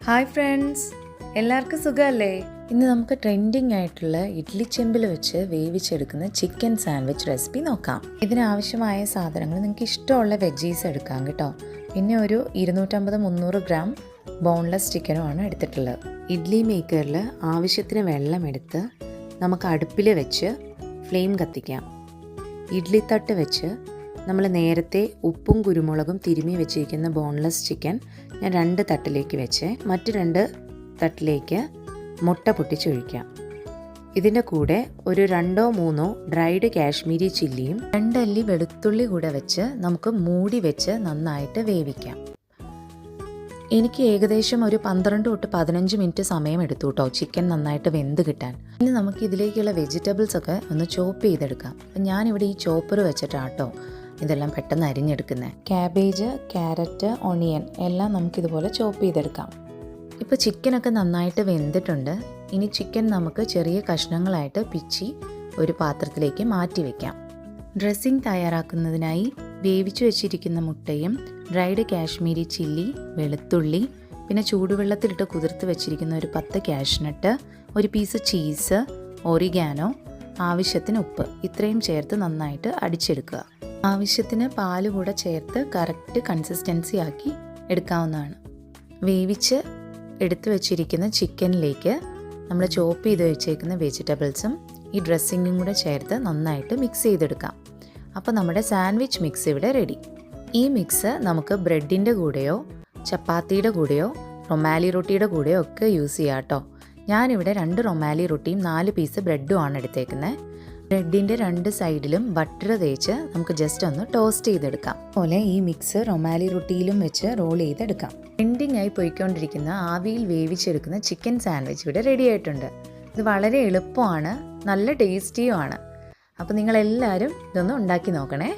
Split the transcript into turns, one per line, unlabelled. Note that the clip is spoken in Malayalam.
ഹായ് ഫ്രണ്ട്സ്, എല്ലാവർക്കും സുഖമല്ലേ? ഇന്ന് നമുക്ക് ട്രെൻഡിങ് ആയിട്ടുള്ള ഇഡ്ഡലി ചെമ്പിൽ വെച്ച് വേവിച്ചെടുക്കുന്ന ചിക്കൻ സാൻഡ്വിച്ച് റെസിപ്പി നോക്കാം. ഇതിനാവശ്യമായ സാധനങ്ങൾ നിങ്ങൾക്ക് ഇഷ്ടമുള്ള വെജീസ് എടുക്കാം കേട്ടോ. പിന്നെ ഒരു 250-300 ഗ്രാം ബോൺലെസ് ചിക്കനുമാണ് എടുത്തിട്ടുള്ളത്. ഇഡ്ഡലി മേക്കറിൽ ആവശ്യത്തിന് വെള്ളം എടുത്ത് നമുക്ക് അടുപ്പിൽ വെച്ച് ഫ്ലെയിം കത്തിക്കാം. ഇഡ്ഡലി തട്ട് വെച്ച് നമ്മൾ നേരത്തെ ഉപ്പും കുരുമുളകും തിരുമ്മി വെച്ചിരിക്കുന്ന ബോൺലെസ് ചിക്കൻ ഞാൻ 2 തട്ടിലേക്ക് വെച്ച് മറ്റ് 2 തട്ടിലേക്ക് മുട്ട പൊട്ടിച്ചൊഴിക്കാം. ഇതിൻ്റെ കൂടെ ഒരു 2-3 ഡ്രൈഡ് കാശ്മീരി ചില്ലിയും 2 അല്ലി വെളുത്തുള്ളി കൂടെ വെച്ച് നമുക്ക് മൂടി വെച്ച് നന്നായിട്ട് വേവിക്കാം. എനിക്ക് ഏകദേശം ഒരു 12-15 മിനിറ്റ് സമയം എടുത്തു കേട്ടോ ചിക്കൻ നന്നായിട്ട് വെന്ത് കിട്ടാൻ. ഇനി നമുക്ക് ഇതിലേക്കുള്ള വെജിറ്റബിൾസ് ഒക്കെ ഒന്ന് ചോപ്പ് ചെയ്തെടുക്കാം. അപ്പം ഞാനിവിടെ ഈ ചോപ്പർ വെച്ചിട്ടാട്ടോ ഇതെല്ലാം പെട്ടെന്ന് അരിഞ്ഞെടുക്കുന്നത്. ക്യാബേജ്, ക്യാരറ്റ്, ഓണിയൻ എല്ലാം നമുക്കിതുപോലെ ചോപ്പ് ചെയ്തെടുക്കാം. ഇപ്പോൾ ചിക്കനൊക്കെ നന്നായിട്ട് വെന്തിട്ടുണ്ട്. ഇനി ചിക്കൻ നമുക്ക് ചെറിയ കഷ്ണങ്ങളായിട്ട് പിച്ചി ഒരു പാത്രത്തിലേക്ക് മാറ്റി വയ്ക്കാം. ഡ്രസ്സിംഗ് തയ്യാറാക്കുന്നതിനായി വേവിച്ചു വെച്ചിരിക്കുന്ന മുട്ടയും ഡ്രൈഡ് കാശ്മീരി ചില്ലി, വെളുത്തുള്ളി, പിന്നെ ചൂടുവെള്ളത്തിലിട്ട് കുതിർത്ത് വെച്ചിരിക്കുന്ന ഒരു 10 കാഷ്നട്ട്, ഒരു പീസ് ചീസ്, ഒറിഗാനോ, ആവശ്യത്തിന് ഉപ്പ് ഇത്രയും ചേർത്ത് നന്നായിട്ട് അടിച്ചെടുക്കുക. ആവശ്യത്തിന് പാല് കൂടെ ചേർത്ത് കറക്റ്റ് കൺസിസ്റ്റൻസി ആക്കി എടുക്കാവുന്നതാണ്. വേവിച്ച് എടുത്തു വെച്ചിരിക്കുന്ന ചിക്കനിലേക്ക് നമ്മൾ ചോപ്പ് ചെയ്ത് വെച്ചേക്കുന്ന വെജിറ്റബിൾസും ഈ ഡ്രസ്സിങ്ങും കൂടെ ചേർത്ത് നന്നായിട്ട് മിക്സ് ചെയ്തെടുക്കാം. അപ്പോൾ നമ്മുടെ സാൻഡ്വിച്ച് മിക്സ് ഇവിടെ റെഡി. ഈ മിക്സ് നമുക്ക് ബ്രെഡിൻ്റെ കൂടെയോ ചപ്പാത്തിയുടെ കൂടെയോ റൊമാലി റൊട്ടിയുടെ കൂടെയോ ഒക്കെ യൂസ് ചെയ്യാം കേട്ടോ. ഞാനിവിടെ 2 റൊമാലി റൊട്ടിയും 4 പീസ് ബ്രെഡും ആണ് എടുത്തേക്കുന്നത്. ബ്രെഡിൻ്റെ 2 സൈഡിലും ബട്ടർ തേച്ച് നമുക്ക് ജസ്റ്റ് ഒന്ന് ടോസ്റ്റ് ചെയ്തെടുക്കാം. അതുപോലെ ഈ മിക്സ് റൊമാലി റൊട്ടിയിലും വെച്ച് റോൾ ചെയ്തെടുക്കാം. ട്രെൻഡിങ് ആയി പോയിക്കൊണ്ടിരിക്കുന്ന ആവിയിൽ വേവിച്ചെടുക്കുന്ന ചിക്കൻ സാൻഡ്വിച്ച് ഇവിടെ റെഡി ആയിട്ടുണ്ട്. ഇത് വളരെ എളുപ്പമാണ്, നല്ല ടേസ്റ്റിയുമാണ്. അപ്പോൾ നിങ്ങളെല്ലാവരും ഇതൊന്ന് ഉണ്ടാക്കി നോക്കണേ.